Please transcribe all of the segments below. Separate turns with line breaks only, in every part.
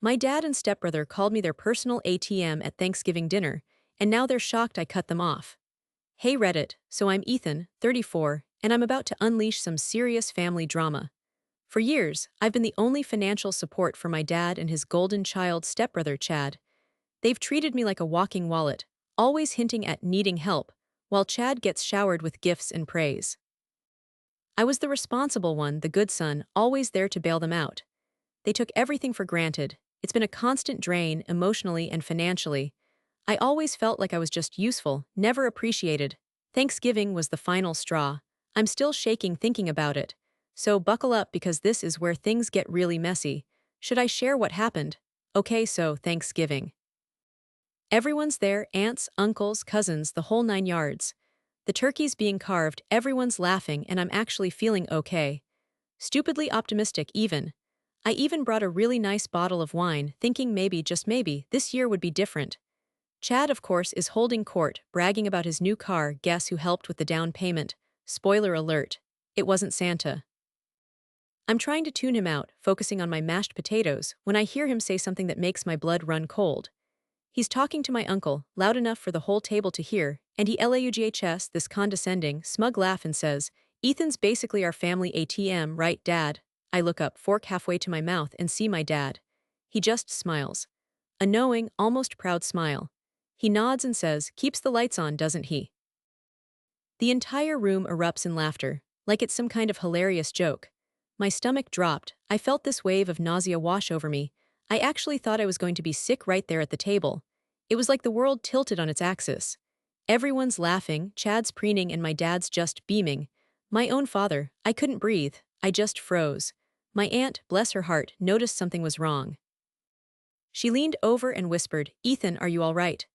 My dad and stepbrother called me their personal ATM at Thanksgiving dinner, and now they're shocked I cut them off. Hey Reddit, so I'm Ethan, 34, and I'm about to unleash some serious family drama. For years, I've been the only financial support for my dad and his golden child stepbrother Chad. They've treated me like a walking wallet, always hinting at needing help, while Chad gets showered with gifts and praise. I was the responsible one, the good son, always there to bail them out. They took everything for granted. It's been a constant drain, emotionally and financially. I always felt like I was just useful, never appreciated. Thanksgiving was the final straw. I'm still shaking thinking about it. So buckle up because this is where things get really messy. Should I share what happened? Okay, so Thanksgiving. Everyone's there, aunts, uncles, cousins, the whole 9 yards. The turkey's being carved, everyone's laughing, and I'm actually feeling okay. Stupidly optimistic even. I even brought a really nice bottle of wine, thinking maybe, just maybe, this year would be different. Chad, of course, is holding court, bragging about his new car. Guess who helped with the down payment? Spoiler alert. It wasn't Santa. I'm trying to tune him out, focusing on my mashed potatoes, when I hear him say something that makes my blood run cold. He's talking to my uncle, loud enough for the whole table to hear, and he laughs this condescending, smug laugh and says, "Ethan's basically our family ATM, right, Dad?" I look up, fork halfway to my mouth, and see my dad. He just smiles. A knowing, almost proud smile. He nods and says, "Keeps the lights on, doesn't he?" The entire room erupts in laughter, like it's some kind of hilarious joke. My stomach dropped. I felt this wave of nausea wash over me. I actually thought I was going to be sick right there at the table. It was like the world tilted on its axis. Everyone's laughing, Chad's preening, and my dad's just beaming. My own father, I couldn't breathe. I just froze. My aunt, bless her heart, noticed something was wrong. She leaned over and whispered, "Ethan, are you all right?"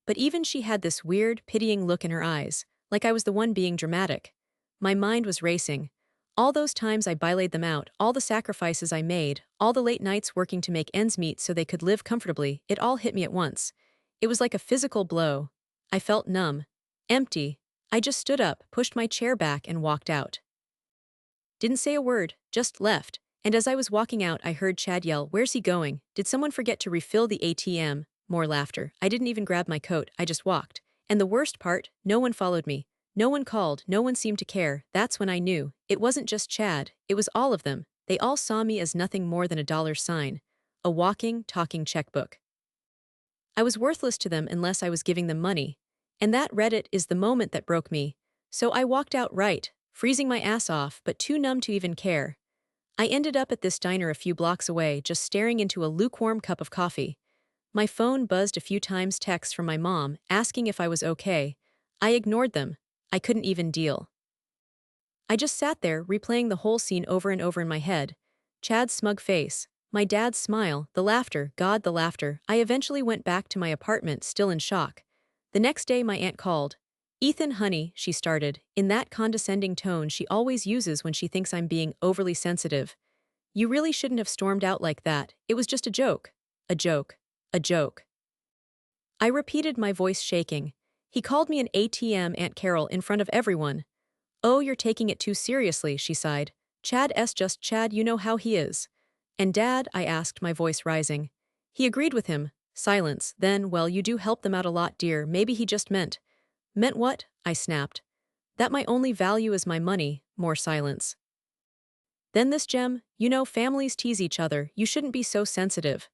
But even she had this weird, pitying look in her eyes, like I was the one being dramatic. My mind was racing. All those times I bailaid them out, all the sacrifices I made, all the late nights working to make ends meet so they could live comfortably, it all hit me at once. It was like a physical blow. I felt numb. Empty. I just stood up, pushed my chair back, and walked out. Didn't say a word, just left. And as I was walking out, I heard Chad yell, "Where's he going? Did someone forget to refill the ATM?" More laughter. I didn't even grab my coat, I just walked. And the worst part, no one followed me. No one called, no one seemed to care. That's when I knew. It wasn't just Chad, it was all of them. They all saw me as nothing more than a dollar sign. A walking, talking checkbook. I was worthless to them unless I was giving them money. And that Reddit is the moment that broke me. So I walked out right, freezing my ass off, but too numb to even care. I ended up at this diner a few blocks away, just staring into a lukewarm cup of coffee. My phone buzzed a few times, texts from my mom, asking if I was okay. I ignored them. I couldn't even deal. I just sat there, replaying the whole scene over and over in my head. Chad's smug face, my dad's smile, the laughter, God, the laughter. I eventually went back to my apartment, still in shock. The next day my aunt called. "Ethan, honey," she started, in that condescending tone she always uses when she thinks I'm being overly sensitive. "You really shouldn't have stormed out like that. It was just a joke. A joke. A joke." I repeated, my voice shaking. "He called me an ATM, Aunt Carol, in front of everyone." "Oh, you're taking it too seriously," she sighed. "Chad's just Chad, you know how he is." "And Dad?" I asked, my voice rising. He agreed with him. Silence. Then, "Well, you do help them out a lot, dear. Maybe he just meant." "Meant what?" I snapped. "That my only value is my money." More silence. Then this gem, "You know, families tease each other. You shouldn't be so sensitive."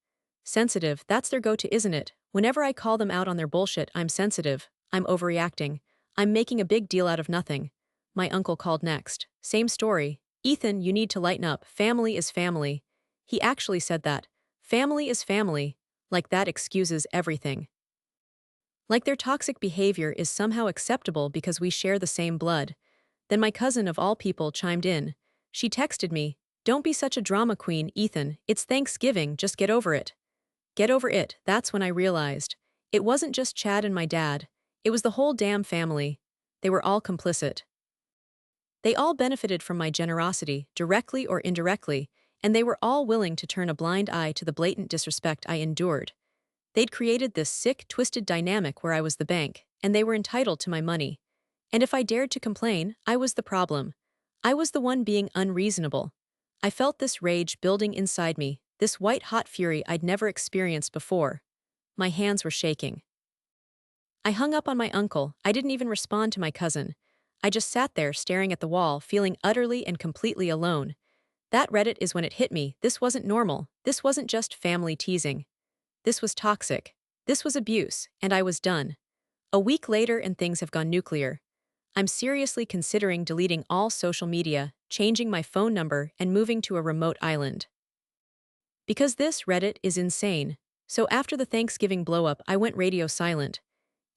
Sensitive, that's their go-to, isn't it? Whenever I call them out on their bullshit, I'm sensitive. I'm overreacting. I'm making a big deal out of nothing. My uncle called next. Same story. "Ethan, you need to lighten up. Family is family." He actually said that. Family is family. Like that excuses everything. Like their toxic behavior is somehow acceptable because we share the same blood. Then my cousin of all people chimed in. She texted me, "Don't be such a drama queen, Ethan. It's Thanksgiving, just get over it." Get over it, that's when I realized. It wasn't just Chad and my dad. It was the whole damn family. They were all complicit. They all benefited from my generosity, directly or indirectly, and they were all willing to turn a blind eye to the blatant disrespect I endured. They'd created this sick, twisted dynamic where I was the bank, and they were entitled to my money. And if I dared to complain, I was the problem. I was the one being unreasonable. I felt this rage building inside me, this white-hot fury I'd never experienced before. My hands were shaking. I hung up on my uncle. I didn't even respond to my cousin. I just sat there staring at the wall, feeling utterly and completely alone. That Reddit is when it hit me. This wasn't normal. This wasn't just family teasing. This was toxic. This was abuse, and I was done. A week later and things have gone nuclear. I'm seriously considering deleting all social media, changing my phone number, and moving to a remote island. Because this Reddit is insane. So after the Thanksgiving blow-up, I went radio silent.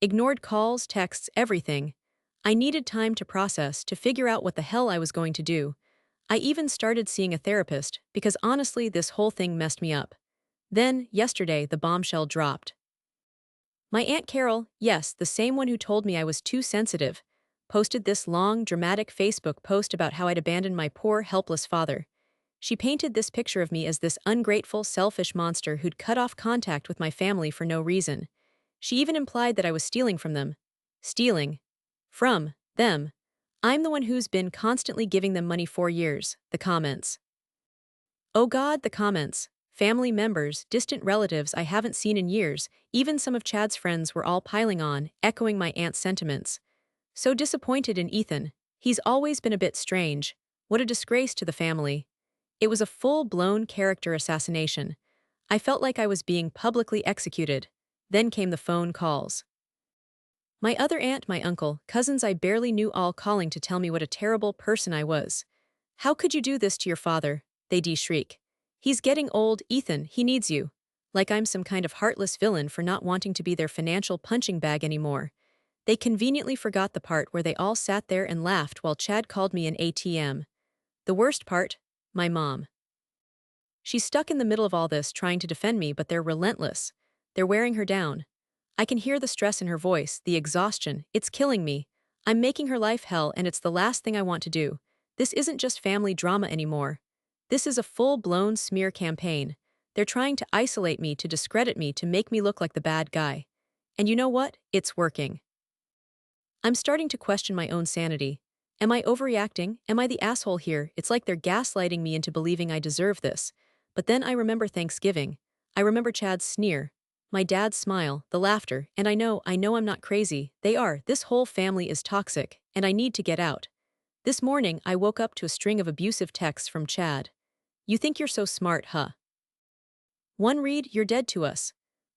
Ignored calls, texts, everything. I needed time to process, to figure out what the hell I was going to do. I even started seeing a therapist, because honestly, this whole thing messed me up. Then, yesterday, the bombshell dropped. My Aunt Carol, yes, the same one who told me I was too sensitive, posted this long, dramatic Facebook post about how I'd abandoned my poor, helpless father. She painted this picture of me as this ungrateful, selfish monster who'd cut off contact with my family for no reason. She even implied that I was stealing from them. Stealing. From them. I'm the one who's been constantly giving them money for years, the comments. Oh God, the comments. Family members, distant relatives I haven't seen in years, even some of Chad's friends were all piling on, echoing my aunt's sentiments. So disappointed in Ethan. He's always been a bit strange. What a disgrace to the family. It was a full-blown character assassination. I felt like I was being publicly executed. Then came the phone calls. My other aunt, my uncle, cousins I barely knew all calling to tell me what a terrible person I was. How could you do this to your father? They shriek. He's getting old, Ethan, he needs you. Like I'm some kind of heartless villain for not wanting to be their financial punching bag anymore. They conveniently forgot the part where they all sat there and laughed while Chad called me an ATM. The worst part? My mom. She's stuck in the middle of all this trying to defend me, but they're relentless. They're wearing her down. I can hear the stress in her voice, the exhaustion. It's killing me. I'm making her life hell, and it's the last thing I want to do. This isn't just family drama anymore. This is a full-blown smear campaign. They're trying to isolate me, to discredit me, to make me look like the bad guy. And you know what? It's working. I'm starting to question my own sanity. Am I overreacting? Am I the asshole here? It's like they're gaslighting me into believing I deserve this. But then I remember Thanksgiving. I remember Chad's sneer. My dad's smile, the laughter, and I know I'm not crazy. They are. This whole family is toxic, and I need to get out. This morning, I woke up to a string of abusive texts from Chad. You think you're so smart, huh? One read, you're dead to us.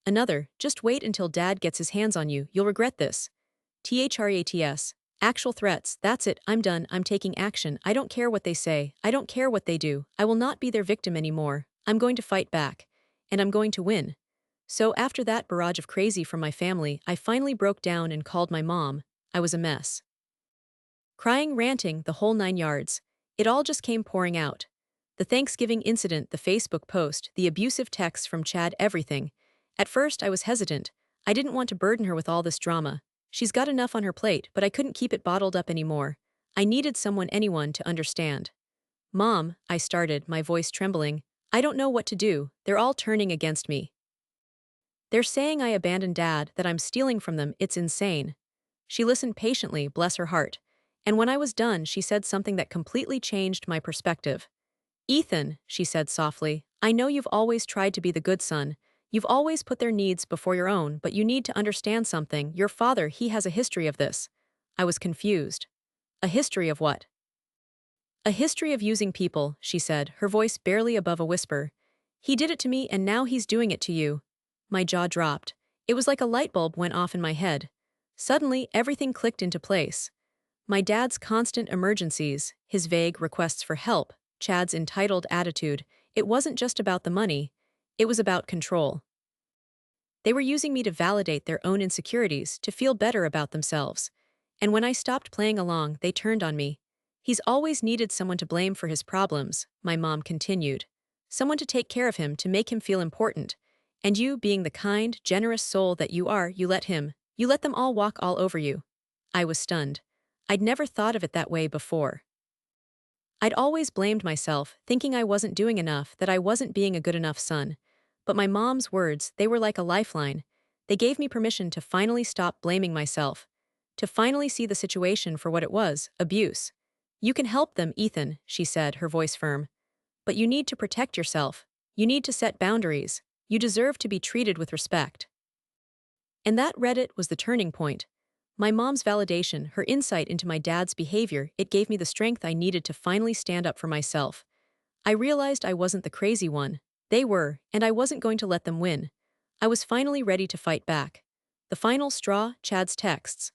Another, just wait until dad gets his hands on you, you'll regret this. THRATS. Actual threats, that's it, I'm done, I'm taking action, I don't care what they say, I don't care what they do, I will not be their victim anymore, I'm going to fight back. And I'm going to win. So after that barrage of crazy from my family, I finally broke down and called my mom. I was a mess. Crying, ranting, the whole 9 yards. It all just came pouring out. The Thanksgiving incident, the Facebook post, the abusive texts from Chad, everything. At first, I was hesitant. I didn't want to burden her with all this drama. She's got enough on her plate, but I couldn't keep it bottled up anymore. I needed anyone to understand. Mom, I started, my voice trembling. I don't know what to do. They're all turning against me. They're saying I abandoned Dad, that I'm stealing from them, it's insane. She listened patiently, bless her heart. And when I was done, she said something that completely changed my perspective. Ethan, she said softly, I know you've always tried to be the good son. You've always put their needs before your own, but you need to understand something. Your father, he has a history of this. I was confused. A history of what? A history of using people, she said, her voice barely above a whisper. He did it to me and now he's doing it to you. My jaw dropped. It was like a light bulb went off in my head. Suddenly, everything clicked into place. My dad's constant emergencies, his vague requests for help, Chad's entitled attitude, it wasn't just about the money, it was about control. They were using me to validate their own insecurities, to feel better about themselves. And when I stopped playing along, they turned on me. He's always needed someone to blame for his problems, my mom continued. Someone to take care of him, to make him feel important. And you, being the kind, generous soul that you are, you let them all walk all over you. I was stunned. I'd never thought of it that way before. I'd always blamed myself, thinking I wasn't doing enough, that I wasn't being a good enough son. But my mom's words, they were like a lifeline. They gave me permission to finally stop blaming myself. To finally see the situation for what it was, abuse. You can help them, Ethan, she said, her voice firm. But you need to protect yourself. You need to set boundaries. You deserve to be treated with respect. And that Reddit was the turning point. My mom's validation, her insight into my dad's behavior, it gave me the strength I needed to finally stand up for myself. I realized I wasn't the crazy one. They were, and I wasn't going to let them win. I was finally ready to fight back. The final straw, Chad's texts.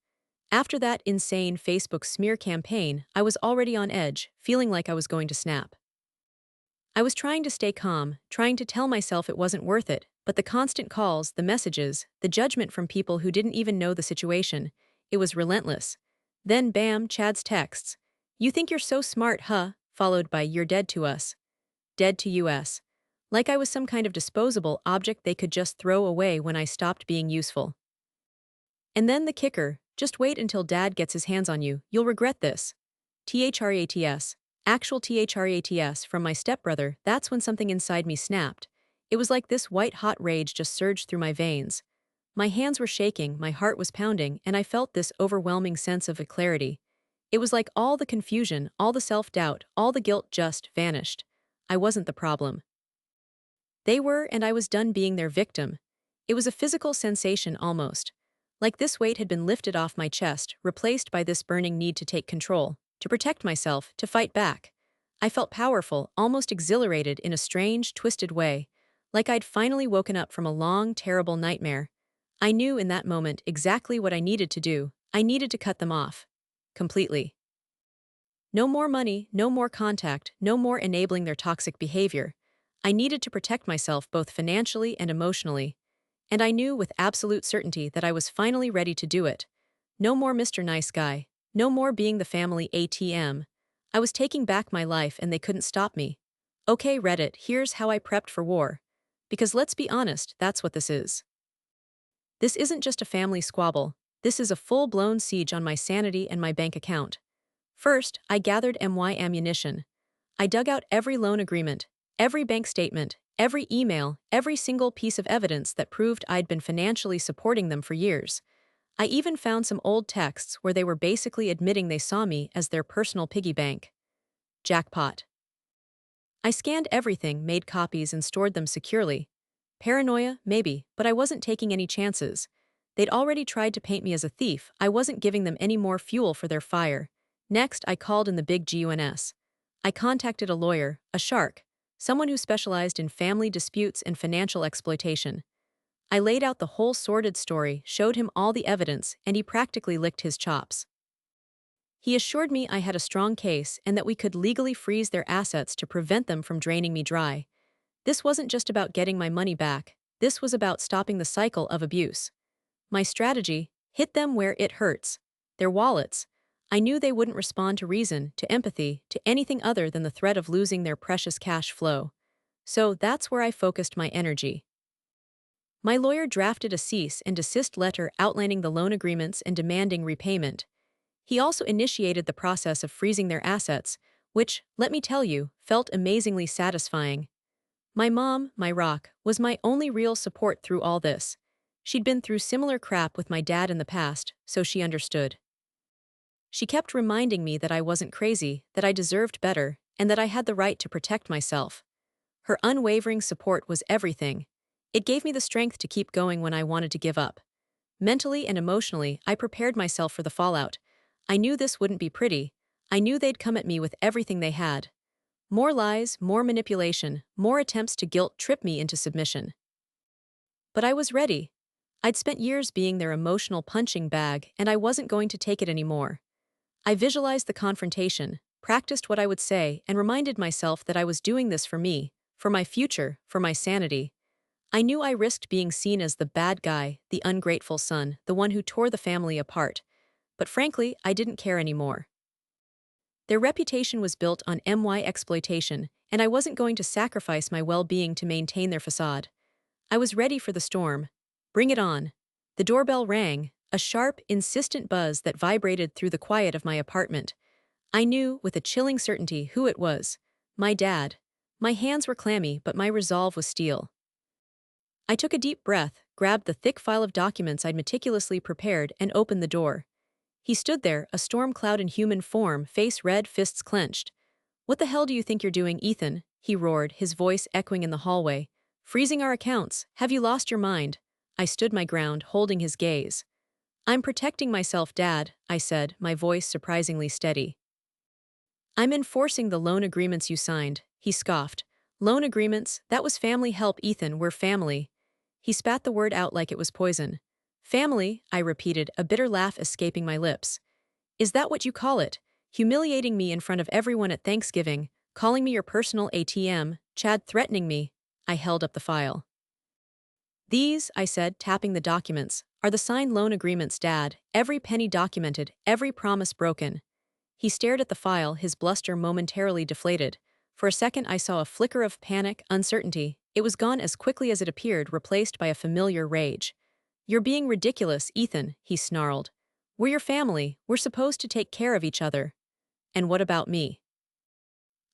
After that insane Facebook smear campaign, I was already on edge, feeling like I was going to snap. I was trying to stay calm, trying to tell myself it wasn't worth it, but the constant calls, the messages, the judgment from people who didn't even know the situation, it was relentless. Then bam, Chad's texts. "You think you're so smart, huh?" Followed by "You're dead to us." Dead to us. Like I was some kind of disposable object they could just throw away when I stopped being useful. And then the kicker, just wait until dad gets his hands on you, you'll regret this. THRATS. Actual THRATS from my stepbrother, that's when something inside me snapped. It was like this white-hot rage just surged through my veins. My hands were shaking, my heart was pounding, and I felt this overwhelming sense of clarity. It was like all the confusion, all the self-doubt, all the guilt just vanished. I wasn't the problem. They were, and I was done being their victim. It was a physical sensation almost. Like this weight had been lifted off my chest, replaced by this burning need to take control, to protect myself, to fight back. I felt powerful, almost exhilarated in a strange, twisted way, like I'd finally woken up from a long, terrible nightmare. I knew in that moment exactly what I needed to do. I needed to cut them off. Completely. No more money, no more contact, no more enabling their toxic behavior. I needed to protect myself both financially and emotionally. And I knew with absolute certainty that I was finally ready to do it. No more Mr. Nice Guy. No more being the family ATM. I was taking back my life and they couldn't stop me. Okay, Reddit, here's how I prepped for war. Because let's be honest, that's what this is. This isn't just a family squabble. This is a full-blown siege on my sanity and my bank account. First, I gathered my ammunition. I dug out every loan agreement, every bank statement, every email, every single piece of evidence that proved I'd been financially supporting them for years. I even found some old texts where they were basically admitting they saw me as their personal piggy bank. Jackpot. I scanned everything, made copies, and stored them securely. Paranoia, maybe, but I wasn't taking any chances. They'd already tried to paint me as a thief. I wasn't giving them any more fuel for their fire. Next, I called in the big guns. I contacted a lawyer, a shark, someone who specialized in family disputes and financial exploitation. I laid out the whole sordid story, showed him all the evidence, and he practically licked his chops. He assured me I had a strong case and that we could legally freeze their assets to prevent them from draining me dry. This wasn't just about getting my money back, this was about stopping the cycle of abuse. My strategy: hit them where it hurts. Their wallets. I knew they wouldn't respond to reason, to empathy, to anything other than the threat of losing their precious cash flow. So that's where I focused my energy. My lawyer drafted a cease and desist letter outlining the loan agreements and demanding repayment. He also initiated the process of freezing their assets, which, let me tell you, felt amazingly satisfying. My mom, my rock, was my only real support through all this. She'd been through similar crap with my dad in the past, so she understood. She kept reminding me that I wasn't crazy, that I deserved better, and that I had the right to protect myself. Her unwavering support was everything. It gave me the strength to keep going when I wanted to give up. Mentally and emotionally, I prepared myself for the fallout. I knew this wouldn't be pretty. I knew they'd come at me with everything they had. More lies, more manipulation, more attempts to guilt-trip me into submission. But I was ready. I'd spent years being their emotional punching bag, and I wasn't going to take it anymore. I visualized the confrontation, practiced what I would say, and reminded myself that I was doing this for me, for my future, for my sanity. I knew I risked being seen as the bad guy, the ungrateful son, the one who tore the family apart. But frankly, I didn't care anymore. Their reputation was built on exploitation, and I wasn't going to sacrifice my well-being to maintain their facade. I was ready for the storm. Bring it on. The doorbell rang, a sharp, insistent buzz that vibrated through the quiet of my apartment. I knew, with a chilling certainty, who it was. My dad. My hands were clammy, but my resolve was steel. I took a deep breath, grabbed the thick file of documents I'd meticulously prepared, and opened the door. He stood there, a storm cloud in human form, face red, fists clenched. "What the hell do you think you're doing, Ethan?" he roared, his voice echoing in the hallway. Freezing our accounts. Have you lost your mind? I stood my ground, holding his gaze. I'm protecting myself, Dad, I said, my voice surprisingly steady. I'm enforcing the loan agreements you signed, he scoffed. Loan agreements? That was family help, Ethan, we're family. He spat the word out like it was poison. Family, I repeated, a bitter laugh escaping my lips. Is that what you call it? Humiliating me in front of everyone at Thanksgiving, calling me your personal ATM, Chad threatening me. I held up the file. These, I said, tapping the documents, are the signed loan agreements, Dad, every penny documented, every promise broken. He stared at the file, his bluster momentarily deflated. For a second I saw a flicker of panic, uncertainty. It was gone as quickly as it appeared, replaced by a familiar rage. You're being ridiculous, Ethan, he snarled. We're your family, we're supposed to take care of each other. And what about me?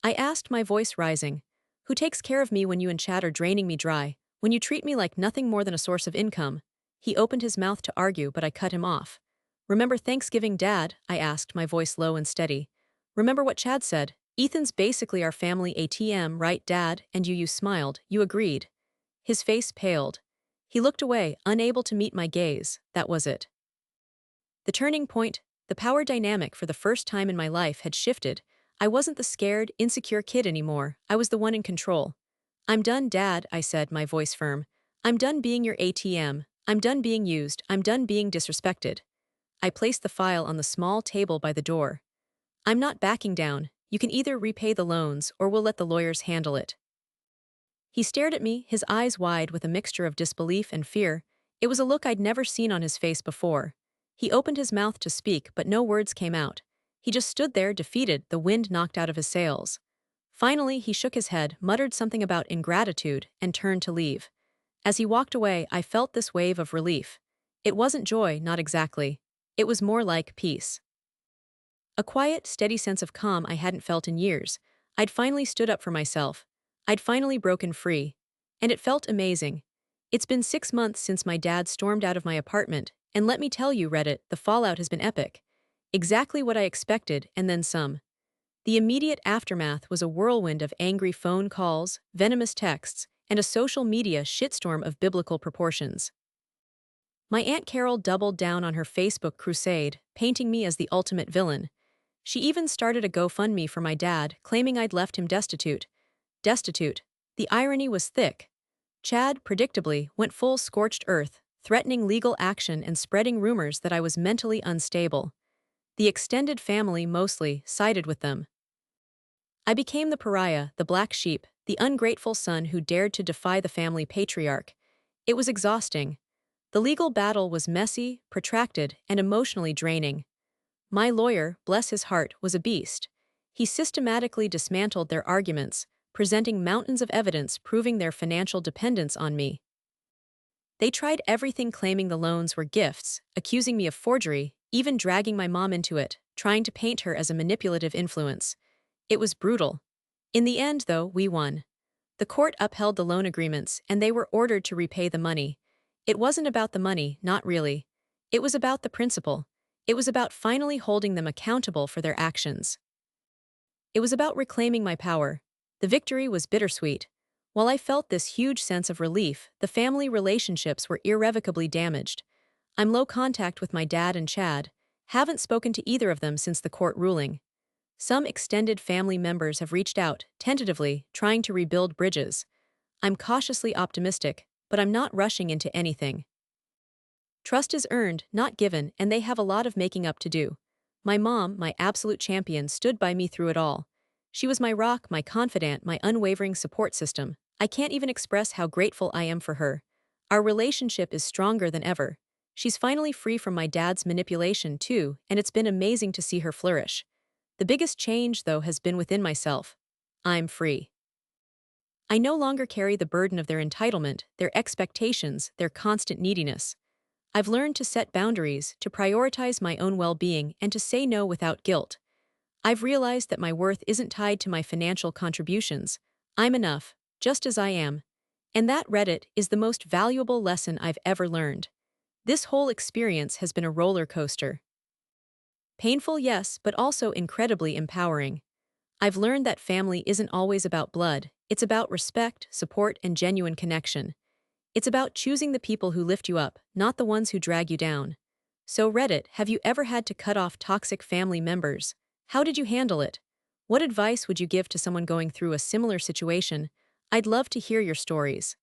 I asked, my voice rising. Who takes care of me when you and Chad are draining me dry, when you treat me like nothing more than a source of income? He opened his mouth to argue, but I cut him off. Remember Thanksgiving, Dad? I asked, my voice low and steady. Remember what Chad said? Ethan's basically our family ATM, right, Dad? And you smiled. You agreed. His face paled. He looked away, unable to meet my gaze. That was it. The turning point, the power dynamic for the first time in my life had shifted. I wasn't the scared, insecure kid anymore. I was the one in control. I'm done, Dad, I said, my voice firm. I'm done being your ATM. I'm done being used. I'm done being disrespected. I placed the file on the small table by the door. I'm not backing down. You can either repay the loans or we'll let the lawyers handle it. He stared at me, his eyes wide with a mixture of disbelief and fear. It was a look I'd never seen on his face before. He opened his mouth to speak, but no words came out. He just stood there, defeated, the wind knocked out of his sails. Finally, he shook his head, muttered something about ingratitude, and turned to leave. As he walked away, I felt this wave of relief. It wasn't joy, not exactly. It was more like peace. A quiet, steady sense of calm I hadn't felt in years. I'd finally stood up for myself. I'd finally broken free. And it felt amazing. It's been 6 months since my dad stormed out of my apartment, and let me tell you, Reddit, the fallout has been epic. Exactly what I expected, and then some. The immediate aftermath was a whirlwind of angry phone calls, venomous texts, and a social media shitstorm of biblical proportions. My Aunt Carol doubled down on her Facebook crusade, painting me as the ultimate villain. She even started a GoFundMe for my dad, claiming I'd left him destitute. Destitute. The irony was thick. Chad, predictably, went full scorched earth, threatening legal action and spreading rumors that I was mentally unstable. The extended family mostly sided with them. I became the pariah, the black sheep, the ungrateful son who dared to defy the family patriarch. It was exhausting. The legal battle was messy, protracted, and emotionally draining. My lawyer, bless his heart, was a beast. He systematically dismantled their arguments, presenting mountains of evidence proving their financial dependence on me. They tried everything, claiming the loans were gifts, accusing me of forgery, even dragging my mom into it, trying to paint her as a manipulative influence. It was brutal. In the end, though, we won. The court upheld the loan agreements, and they were ordered to repay the money. It wasn't about the money, not really. It was about the principle. It was about finally holding them accountable for their actions. It was about reclaiming my power. The victory was bittersweet. While I felt this huge sense of relief, the family relationships were irrevocably damaged. I'm low contact with my dad and Chad, haven't spoken to either of them since the court ruling. Some extended family members have reached out, tentatively, trying to rebuild bridges. I'm cautiously optimistic, but I'm not rushing into anything. Trust is earned, not given, and they have a lot of making up to do. My mom, my absolute champion, stood by me through it all. She was my rock, my confidant, my unwavering support system. I can't even express how grateful I am for her. Our relationship is stronger than ever. She's finally free from my dad's manipulation, too, and it's been amazing to see her flourish. The biggest change, though, has been within myself. I'm free. I no longer carry the burden of their entitlement, their expectations, their constant neediness. I've learned to set boundaries, to prioritize my own well-being, and to say no without guilt. I've realized that my worth isn't tied to my financial contributions. I'm enough, just as I am. And that, Reddit, is the most valuable lesson I've ever learned. This whole experience has been a roller coaster. Painful, yes, but also incredibly empowering. I've learned that family isn't always about blood, It's about respect, support, and genuine connection. It's about choosing the people who lift you up, not the ones who drag you down. So, Reddit, have you ever had to cut off toxic family members? How did you handle it? What advice would you give to someone going through a similar situation? I'd love to hear your stories.